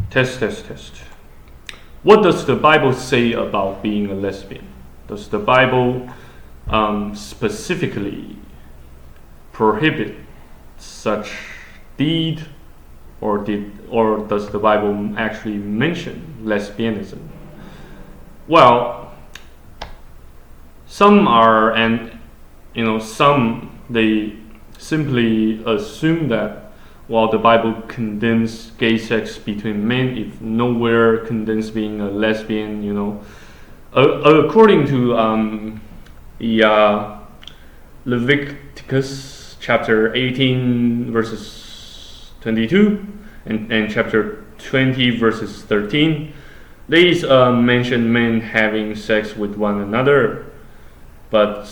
Test, test, test. What does the Bible say about being a lesbian? Does the Bible specifically prohibit such deed, or does the Bible actually mention lesbianism? Well, some are, and some they simply assume that while the Bible condemns gay sex between men, it nowhere condemns being a lesbian. According to the Leviticus chapter 18 verses 22 and chapter 20 verses 13, these mention men having sex with one another, but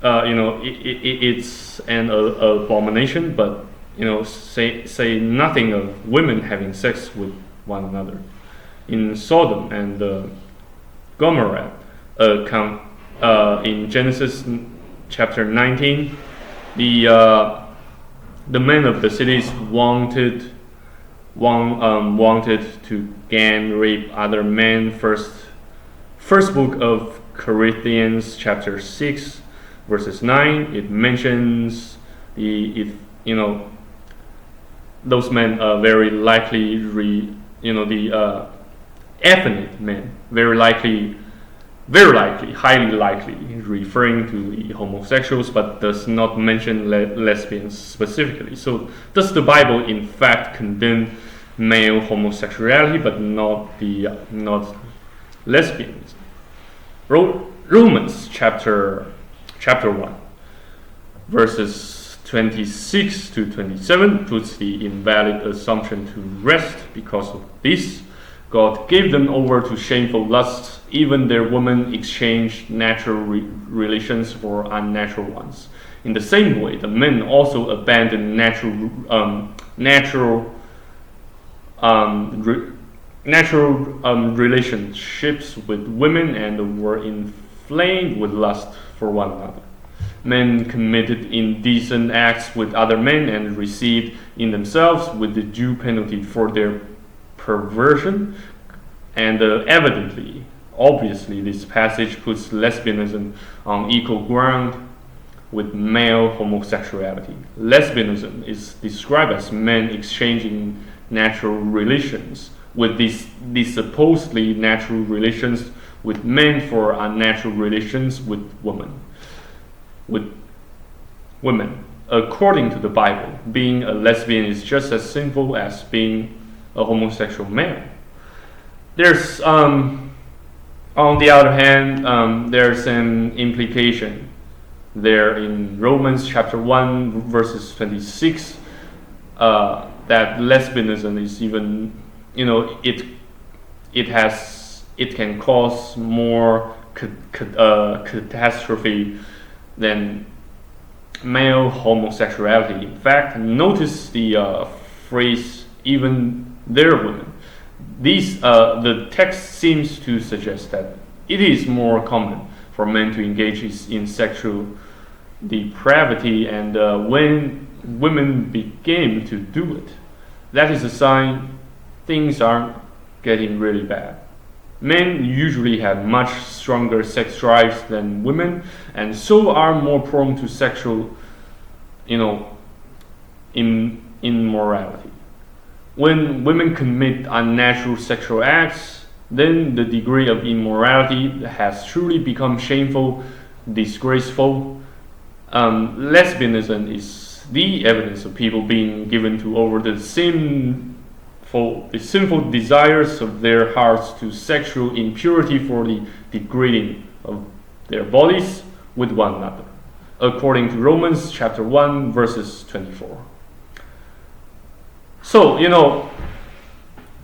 it's an abomination. But say nothing of women having sex with one another. In Sodom and Gomorrah, in Genesis chapter 19, the men of the cities wanted to gang rape other men. First book of Corinthians chapter 6 verses 9, it mentions those men are very likely the effeminate men, very likely, highly likely referring to the homosexuals, but does not mention lesbians specifically. So does the Bible in fact condemn male homosexuality but not lesbianism? Romans chapter 1 verses 26 to 27 puts the invalid assumption to rest. Because of this, God gave them over to shameful lusts. Even their women exchanged natural relations for unnatural ones. In the same way, the men also abandoned natural relationships with women and were inflamed with lust for one another. Men committed indecent acts with other men and received in themselves with the due penalty for their perversion. And obviously, this passage puts lesbianism on equal ground with male homosexuality. Lesbianism is described as men exchanging natural relations with these supposedly natural relations with men for unnatural relations with women. According to the Bible, being a lesbian is just as sinful as being a homosexual male. There's, on the other hand, there's an implication there in Romans chapter 1 verses 26 that lesbianism is even, it can cause more catastrophe than male homosexuality. In fact, notice the phrase "even their women." The text seems to suggest that it is more common for men to engage in sexual depravity, and when women begin to do it, that is a sign things aren't getting really bad. Men usually have much stronger sex drives than women, and so are more prone to sexual, immorality. When women commit unnatural sexual acts, then the degree of immorality has truly become shameful, disgraceful. Lesbianism is the evidence of people being given over the sinful desires of their hearts to sexual impurity for the degrading of their bodies with one another, according to Romans chapter 1 verses 24. So,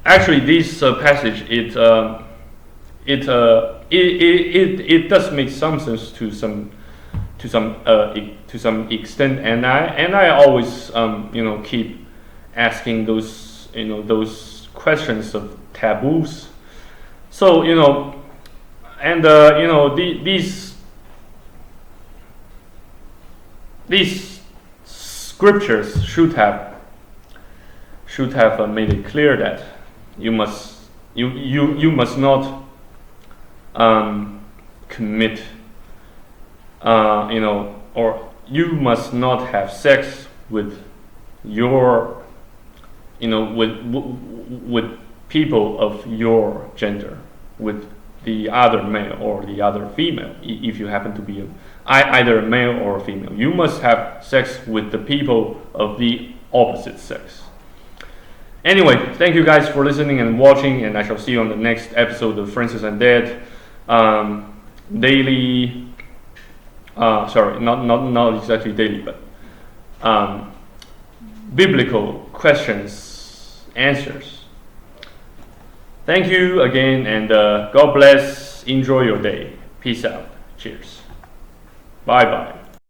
actually this passage, it does make some sense to some extent, and I always keep asking those questions of taboos. So these scriptures should have made it clear that You must not commit, or you must not have sex with your, with people of your gender, with the other male or the other female, if you happen to be either a male or a female. You must have sex with the people of the opposite sex. Anyway, thank you guys for listening and watching, and I shall see you on the next episode of Francis and Dad daily. Sorry, not exactly daily, but biblical questions, answers. Thank you again, and God bless. Enjoy your day. Peace out. Cheers. Bye bye.